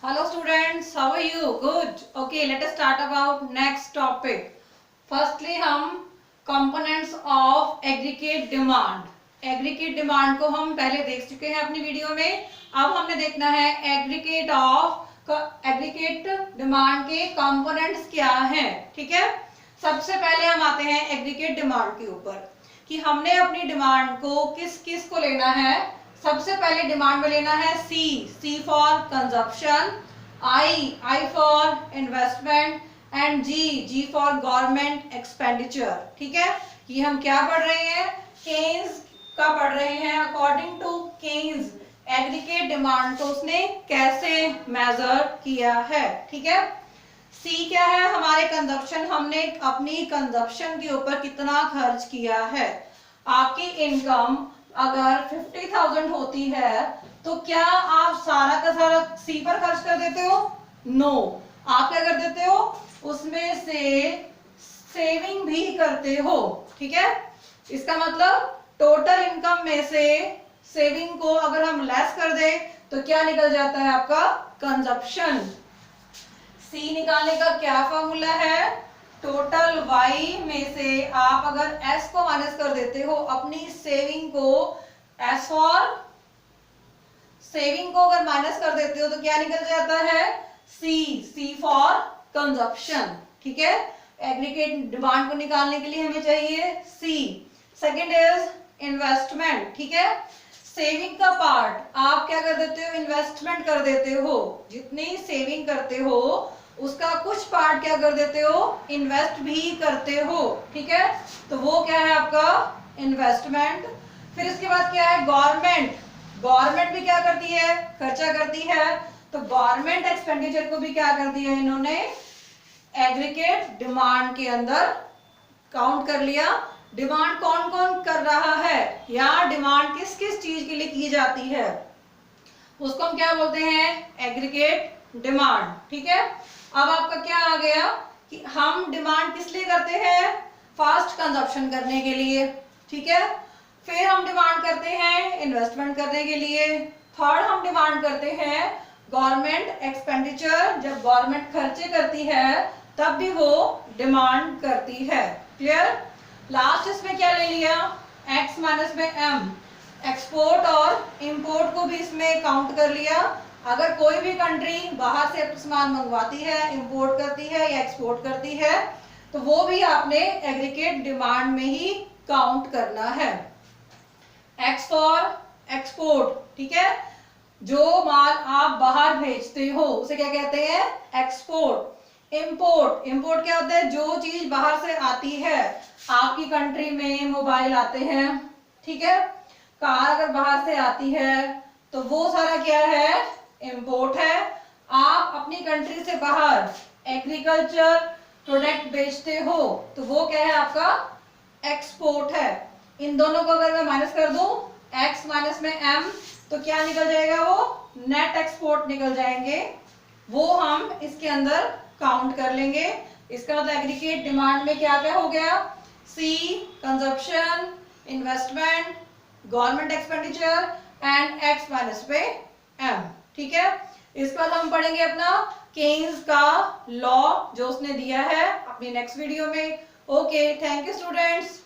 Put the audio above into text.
Hello students, how are you? Good. Okay, let us start about next topic. Firstly हम components of aggregate demand. Aggregate demand को हम पहले देख चुके हैं अपनी वीडियो में. अब हमने देखना है aggregate demand के components क्या हैं. ठीक है. सबसे पहले हम आते हैं aggregate demand के ऊपर कि हमने अपनी डिमांड को किस किस को लेना है. सबसे पहले डिमांड में लेना है C for consumption, I for investment and G for government expenditure. ठीक है, ये हम क्या पढ़ रहे हैं, केन्स का पढ़ रहे हैं. According to Keynes aggregate demand को उसने कैसे मेजर किया है. ठीक है, सी क्या है, हमारे कंजप्शन, हमने अपनी कंजप्शन के ऊपर कितना खर्च किया है. आपकी इनकम अगर 50,000 होती है तो क्या आप सारा का सारा सी पर खर्च कर देते हो? नो. आप क्या कर देते हो, उसमें से सेविंग भी करते हो. ठीक है, इसका मतलब टोटल इनकम में से सेविंग को अगर हम लेस कर दें तो क्या निकल जाता है आपका कंजप्शन. सी निकालने का क्या फॉर्मूला है, टोटल वाई में से आप अगर एस को माइनस कर देते हो अपनी सेविंग को, एस फॉर सेविंग को अगर माइनस कर देते हो तो क्या निकल जाता है, सी फॉर कंजप्शन. ठीक है, एग्रीगेट डिमांड को निकालने के लिए हमें चाहिए सी. Second is investment. ठीक है, सेविंग का पार्ट आप क्या कर देते हो, इन्वेस्टमेंट कर देते हो. जितनी सेविंग करते हो उसका कुछ पार्ट क्या कर देते हो, इन्वेस्ट भी करते हो. ठीक है, तो वो क्या है आपका इन्वेस्टमेंट. फिर इसके बाद क्या है, गवर्नमेंट भी क्या करती है, खर्चा करती है. तो गवर्नमेंट एक्सपेंडिचर को भी क्या कर दिया इन्होंने एग्रीगेट डिमांड के अंदर काउंट कर लिया. डिमांड कौन कौन कर रहा है या डिमांड किस किस चीज के लिए की जाती है, उसको हम क्या बोलते हैं, एग्रीगेट डिमांड. ठीक है, अब आपका क्या आ गया कि हम डिमांड किस लिए करते हैं, फास्ट कंजप्शन करने के लिए. ठीक है, फिर हम डिमांड करते हैं इन्वेस्टमेंट करने के लिए. थर्ड हम डिमांड करते हैं गवर्नमेंट एक्सपेंडिचर, जब गवर्नमेंट खर्चे करती है तब भी वो डिमांड करती है. क्लियर. लास्ट इसमें क्या ले लिया, एक्स माइनस में एम, एक्सपोर्ट और इंपोर्ट को भी इसमें काउंट कर लिया. अगर कोई भी कंट्री बाहर से सामान मंगवाती है, इंपोर्ट करती है या एक्सपोर्ट करती है तो वो भी आपने एग्रीगेट डिमांड में ही काउंट करना है. X for export. ठीक है, जो माल आप बाहर भेजते हो उसे क्या कहते हैं, एक्सपोर्ट. इंपोर्ट क्या होता है, जो चीज बाहर से आती है. आपकी कंट्री में मोबाइल आते हैं. ठीक है, कार अगर बाहर से आती है तो वो सारा क्या है, इंपोर्ट है. आप अपनी कंट्री से बाहर एग्रीकल्चर प्रोडक्ट बेचते हो तो वो क्या है आपका एक्सपोर्ट है. इन दोनों को अगर मैं माइनस कर दूं, एक्स माइनस में एम, तो क्या निकल जाएगा, वो नेट एक्सपोर्ट निकल जाएंगे. वो हम इसके अंदर काउंट कर लेंगे. इसका मतलब एग्रीगेट डिमांड में क्या क्या हो गया, C consumption, investment, government expenditure and X minus पे एम. ठीक है, इस पर हम पढ़ेंगे अपना केन्स का लॉ जो उसने दिया है अपनी नेक्स्ट वीडियो में. Okay, thank you students.